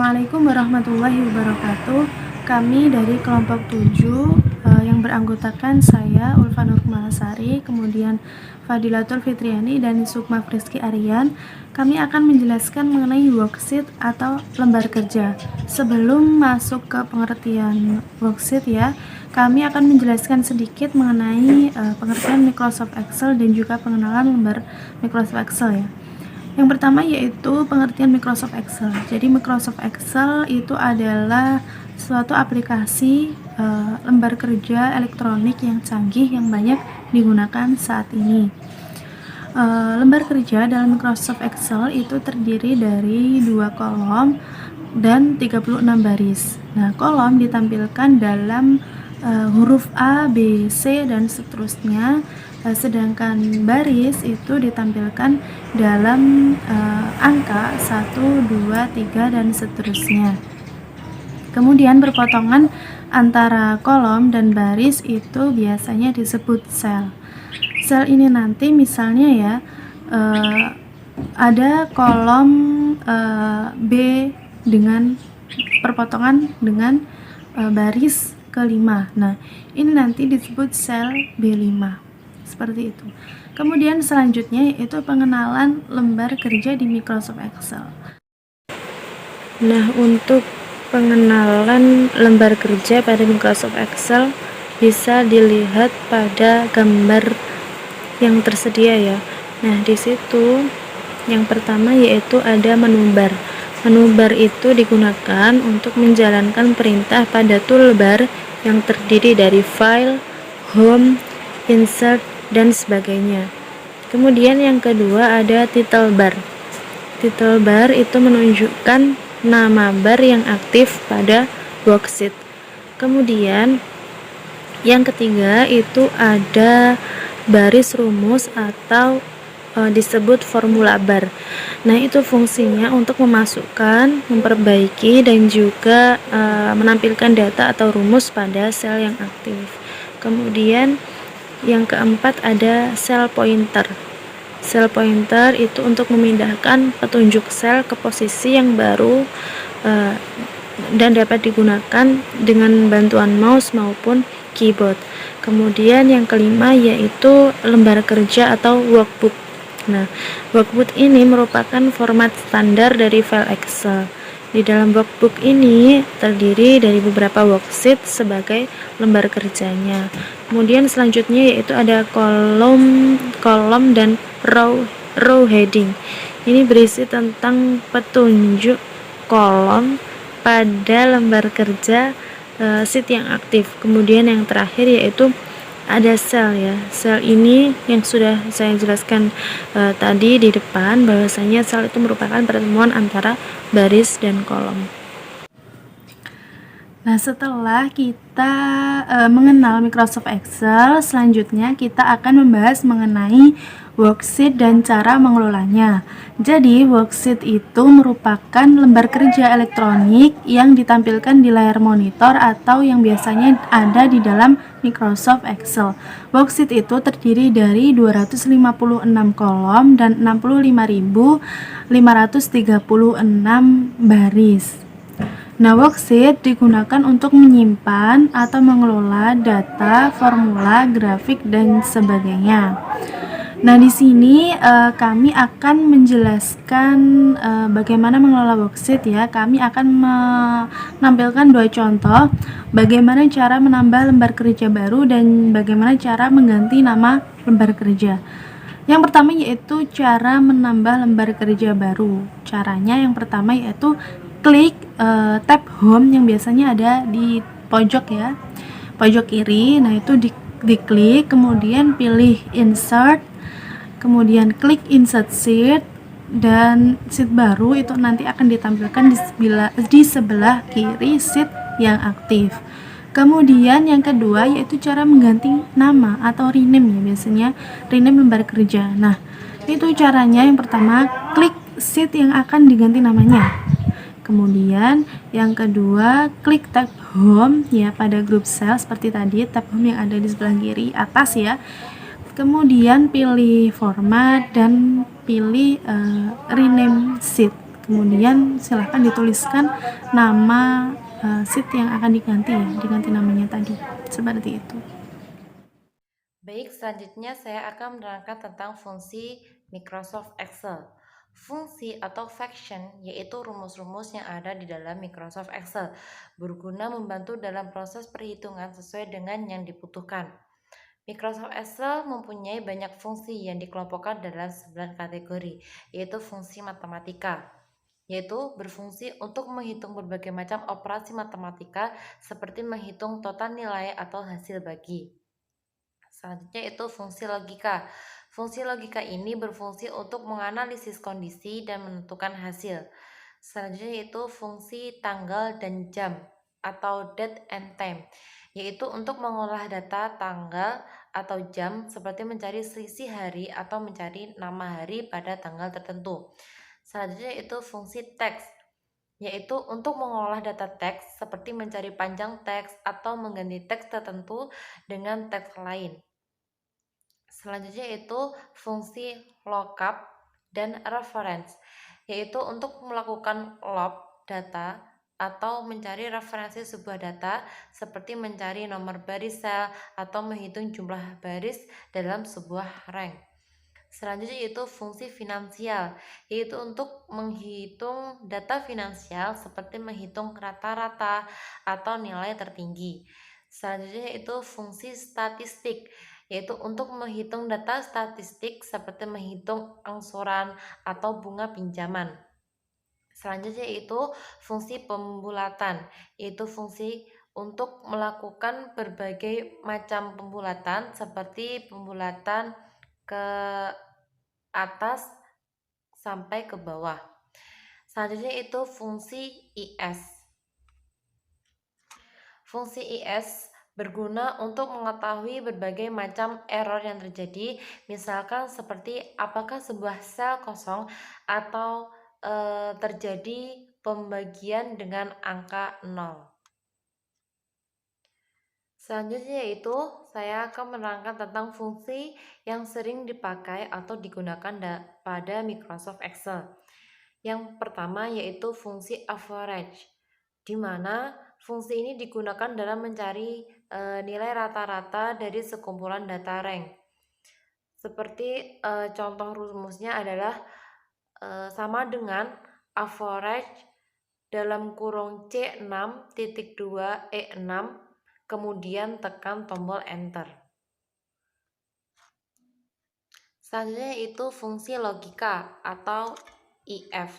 Assalamualaikum warahmatullahi wabarakatuh. Kami dari kelompok 7 yang beranggotakan saya Ulfa Nurmalasari, kemudian Fadilatul Fitriani dan Sukma Friski Aryan. Kami akan menjelaskan mengenai worksheet atau lembar kerja. Sebelum masuk ke pengertian worksheet ya, kami akan menjelaskan sedikit mengenai pengertian Microsoft Excel dan juga pengenalan lembar Microsoft Excel ya. Yang pertama yaitu pengertian Microsoft Excel. Jadi Microsoft Excel itu adalah suatu aplikasi lembar kerja elektronik yang canggih yang banyak digunakan saat ini. Lembar kerja dalam Microsoft Excel itu terdiri dari 2 kolom dan 36 baris. Nah, kolom ditampilkan dalam huruf A, B, C, dan seterusnya. Sedangkan baris itu ditampilkan dalam angka 1, 2, 3, dan seterusnya. Kemudian berpotongan antara kolom dan baris itu biasanya disebut sel. Sel ini nanti misalnya ya ada kolom B dengan perpotongan dengan baris kelima. Nah, ini nanti disebut sel B5. Seperti itu. Kemudian selanjutnya yaitu pengenalan lembar kerja di Microsoft Excel. Nah, untuk pengenalan lembar kerja pada Microsoft Excel bisa dilihat pada gambar yang tersedia ya. Nah, di situ yang pertama yaitu ada menu bar. Menu bar itu digunakan untuk menjalankan perintah pada toolbar yang terdiri dari file, home, insert, dan sebagainya. Kemudian yang kedua ada title bar. Title bar itu menunjukkan nama bar yang aktif pada worksheet. Kemudian yang ketiga itu ada baris rumus atau disebut formula bar. Nah, itu fungsinya untuk memasukkan, memperbaiki, dan juga menampilkan data atau rumus pada sel yang aktif. Kemudian yang keempat ada cell pointer. Cell pointer itu untuk memindahkan petunjuk sel ke posisi yang baru dan dapat digunakan dengan bantuan mouse maupun keyboard. Kemudian yang kelima yaitu lembar kerja atau workbook. Nah, workbook ini merupakan format standar dari file Excel. Di dalam workbook ini terdiri dari beberapa worksheet sebagai lembar kerjanya. Kemudian selanjutnya yaitu ada kolom dan row heading. Ini berisi tentang petunjuk kolom pada lembar kerja sheet yang aktif. Kemudian yang terakhir yaitu ada sel ya. Sel ini yang sudah saya jelaskan tadi di depan, bahwasanya sel itu merupakan pertemuan antara baris dan kolom. Nah, setelah kita mengenal Microsoft Excel, selanjutnya kita akan membahas mengenai worksheet dan cara mengelolanya. Jadi, worksheet itu merupakan lembar kerja elektronik yang ditampilkan di layar monitor atau yang biasanya ada di dalam Microsoft Excel. Worksheet itu terdiri dari 256 kolom dan 65.536 baris. Nah, worksheet digunakan untuk menyimpan atau mengelola data, formula, grafik, dan sebagainya. Nah, di sini kami akan menjelaskan bagaimana mengelola worksheet ya. Kami akan menampilkan 2 contoh bagaimana cara menambah lembar kerja baru dan bagaimana cara mengganti nama lembar kerja. Yang pertama yaitu cara menambah lembar kerja baru. Caranya yang pertama yaitu klik tab home yang biasanya ada di pojok ya, pojok kiri. Nah, itu diklik, kemudian pilih insert, kemudian klik insert sheet, dan sheet baru itu nanti akan ditampilkan di sebelah kiri sheet yang aktif. Kemudian yang kedua yaitu cara mengganti nama atau rename ya, biasanya rename lembar kerja. Nah, itu caranya yang pertama klik sheet yang akan diganti namanya. Kemudian yang kedua klik tab home ya pada grup sel seperti tadi, tab home yang ada di sebelah kiri atas ya. Kemudian pilih format dan pilih rename sheet. Kemudian silahkan dituliskan nama sheet yang akan diganti ya, diganti namanya tadi, seperti itu. Baik, selanjutnya saya akan menerangkan tentang fungsi Microsoft Excel. Fungsi atau function yaitu rumus-rumus yang ada di dalam Microsoft Excel, berguna membantu dalam proses perhitungan sesuai dengan yang dibutuhkan. Microsoft Excel mempunyai banyak fungsi yang dikelompokkan dalam 9 kategori, yaitu fungsi matematika, yaitu berfungsi untuk menghitung berbagai macam operasi matematika seperti menghitung total nilai atau hasil bagi. Selanjutnya itu fungsi logika. Fungsi logika ini berfungsi untuk menganalisis kondisi dan menentukan hasil. Selanjutnya itu fungsi tanggal dan jam atau date and time, yaitu untuk mengolah data tanggal atau jam seperti mencari selisih hari atau mencari nama hari pada tanggal tertentu. Selanjutnya itu fungsi teks, yaitu untuk mengolah data teks seperti mencari panjang teks atau mengganti teks tertentu dengan teks lain. Selanjutnya itu fungsi lookup dan reference, yaitu untuk melakukan loop data atau mencari referensi sebuah data seperti mencari nomor baris sel atau menghitung jumlah baris dalam sebuah rank. Selanjutnya itu fungsi finansial, yaitu untuk menghitung data finansial seperti menghitung rata-rata atau nilai tertinggi. Selanjutnya itu fungsi statistik, yaitu untuk menghitung data statistik seperti menghitung angsuran atau bunga pinjaman. Selanjutnya itu fungsi pembulatan, yaitu fungsi untuk melakukan berbagai macam pembulatan seperti pembulatan ke atas sampai ke bawah. Selanjutnya itu fungsi IS. Fungsi IS berguna untuk mengetahui berbagai macam error yang terjadi, misalkan seperti apakah sebuah sel kosong atau terjadi pembagian dengan angka 0. Selanjutnya yaitu saya akan menerangkan tentang fungsi yang sering dipakai atau digunakan pada Microsoft Excel. Yang pertama yaitu fungsi average, di mana fungsi ini digunakan dalam mencari nilai rata-rata dari sekumpulan data rank. Seperti contoh rumusnya adalah sama dengan average dalam kurung C6.2E6, kemudian tekan tombol enter. Selanjutnya itu fungsi logika atau IF.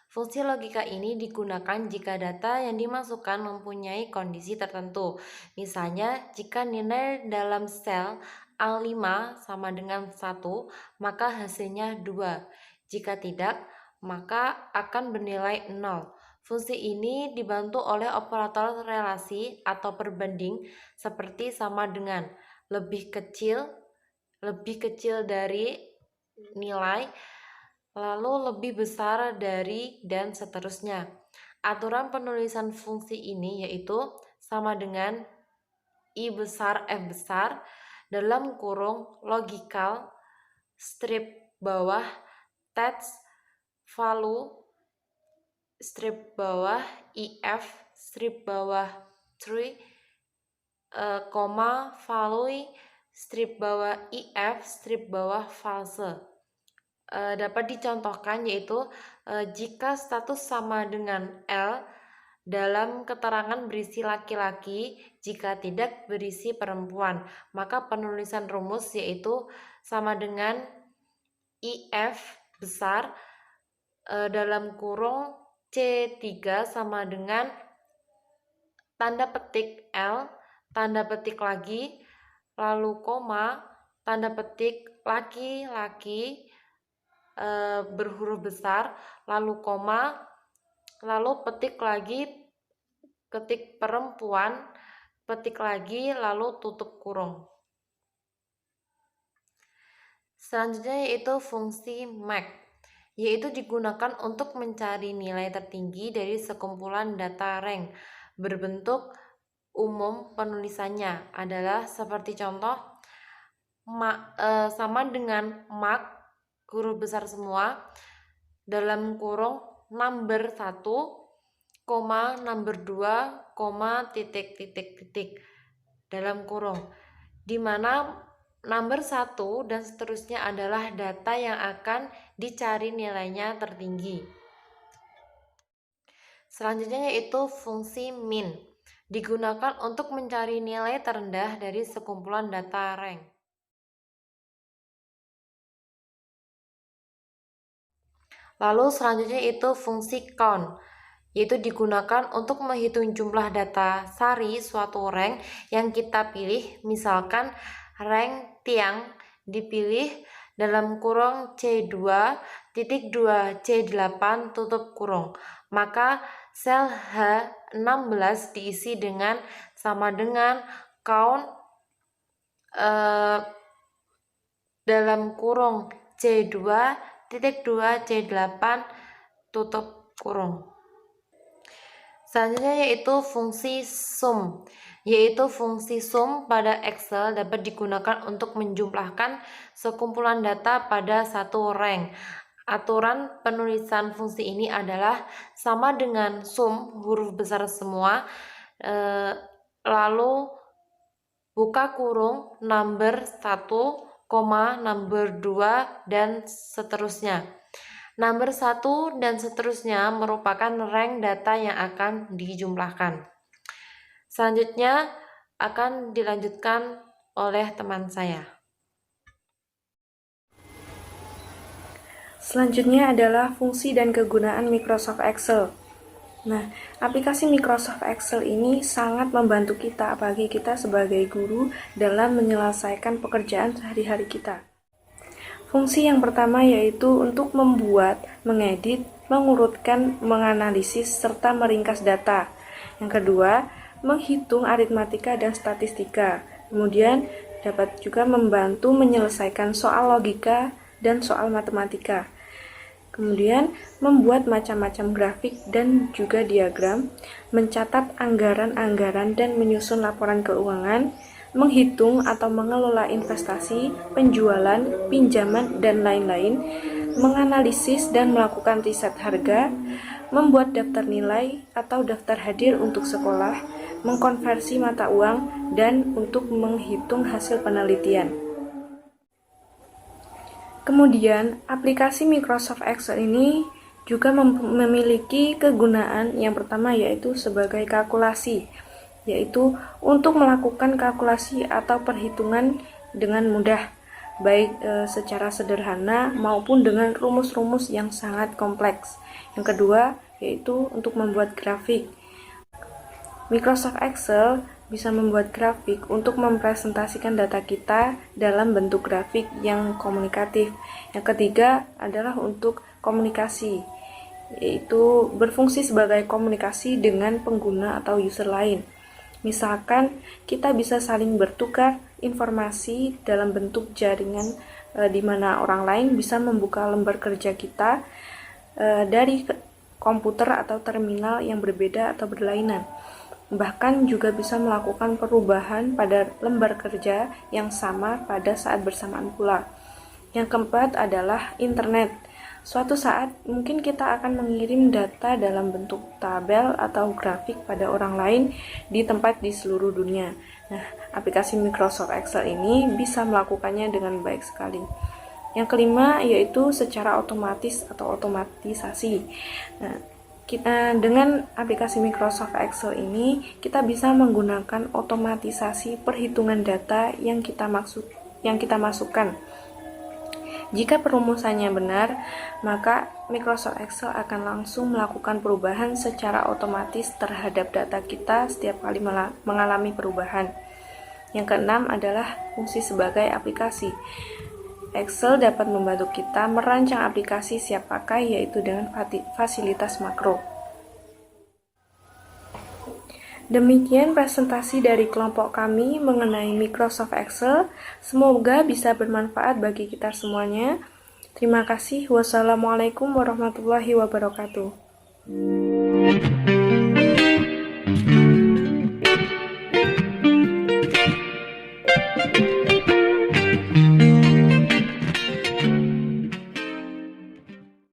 Fungsi logika ini digunakan jika data yang dimasukkan mempunyai kondisi tertentu. Misalnya, jika nilai dalam sel A5 sama dengan 1, maka hasilnya 2. Jika tidak, maka akan bernilai 0. Fungsi ini dibantu oleh operator relasi atau perbanding seperti sama dengan, lebih kecil dari nilai, lalu lebih besar dari, dan seterusnya. Aturan penulisan fungsi ini yaitu sama dengan I besar F besar dalam kurung logical strip bawah text value strip bawah IF strip bawah 3 koma value strip bawah IF strip bawah false. Dapat dicontohkan yaitu jika status sama dengan L dalam keterangan berisi laki-laki, jika tidak berisi perempuan, maka penulisan rumus yaitu sama dengan IF besar dalam kurung C3 sama dengan tanda petik L, tanda petik lagi, lalu koma, tanda petik laki-laki berhuruf besar, lalu koma, lalu petik lagi, ketik perempuan, petik lagi, lalu tutup kurung. Selanjutnya yaitu fungsi MAX, yaitu digunakan untuk mencari nilai tertinggi dari sekumpulan data rank berbentuk umum. Penulisannya adalah seperti contoh sama dengan MAX huruf besar semua dalam kurung number 1, number 2, titik dalam kurung, di mana number 1 dan seterusnya adalah data yang akan dicari nilainya tertinggi. Selanjutnya yaitu fungsi min, digunakan untuk mencari nilai terendah dari sekumpulan data rank. Lalu selanjutnya itu fungsi count, yaitu digunakan untuk menghitung jumlah data sari suatu rank yang kita pilih. Misalkan rank Tiang dipilih dalam kurung C2.2C8 tutup kurung, maka sel H16 diisi dengan sama dengan count dalam kurung C2.2C8 tutup kurung. Selanjutnya yaitu fungsi sum, yaitu fungsi sum pada Excel dapat digunakan untuk menjumlahkan sekumpulan data pada satu rank. Aturan penulisan fungsi ini adalah sama dengan sum huruf besar semua, lalu buka kurung number 1, number 2 dan seterusnya. Number 1 dan seterusnya merupakan rank data yang akan dijumlahkan. Selanjutnya akan dilanjutkan oleh teman saya. Selanjutnya adalah fungsi dan kegunaan Microsoft Excel. Nah, aplikasi Microsoft Excel ini sangat membantu kita, apalagi kita sebagai guru dalam menyelesaikan pekerjaan sehari-hari kita. Fungsi yang pertama yaitu untuk membuat, mengedit, mengurutkan, menganalisis, serta meringkas data. Yang kedua, menghitung aritmatika dan statistika. Kemudian, dapat juga membantu menyelesaikan soal logika dan soal matematika. Kemudian, membuat macam-macam grafik dan juga diagram, mencatat anggaran-anggaran dan menyusun laporan keuangan, menghitung atau mengelola investasi, penjualan, pinjaman, dan lain-lain, menganalisis dan melakukan riset harga, membuat daftar nilai atau daftar hadir untuk sekolah, mengkonversi mata uang, dan untuk menghitung hasil penelitian. Kemudian, aplikasi Microsoft Excel ini juga memiliki kegunaan yang pertama yaitu sebagai kalkulasi, yaitu untuk melakukan kalkulasi atau perhitungan dengan mudah, baik secara sederhana maupun dengan rumus-rumus yang sangat kompleks. Yang kedua, yaitu untuk membuat grafik. Microsoft Excel bisa membuat grafik untuk mempresentasikan data kita dalam bentuk grafik yang komunikatif. Yang ketiga adalah untuk komunikasi, yaitu berfungsi sebagai komunikasi dengan pengguna atau user lain. Misalkan kita bisa saling bertukar informasi dalam bentuk jaringan di mana orang lain bisa membuka lembar kerja kita dari komputer atau terminal yang berbeda atau berlainan. Bahkan juga bisa melakukan perubahan pada lembar kerja yang sama pada saat bersamaan pula. Yang keempat adalah internet. Suatu saat mungkin kita akan mengirim data dalam bentuk tabel atau grafik pada orang lain di tempat di seluruh dunia. Nah, aplikasi Microsoft Excel ini bisa melakukannya dengan baik sekali. Yang kelima yaitu secara otomatis atau otomatisasi. Nah, dengan aplikasi Microsoft Excel ini kita bisa menggunakan otomatisasi perhitungan data yang kita masukkan. Jika perumusannya benar, maka Microsoft Excel akan langsung melakukan perubahan secara otomatis terhadap data kita setiap kali mengalami perubahan. Yang keenam adalah fungsi sebagai aplikasi. Excel dapat membantu kita merancang aplikasi siap pakai, yaitu dengan fasilitas makro. Demikian presentasi dari kelompok kami mengenai Microsoft Excel. Semoga bisa bermanfaat bagi kita semuanya. Terima kasih. Wassalamualaikum warahmatullahi wabarakatuh.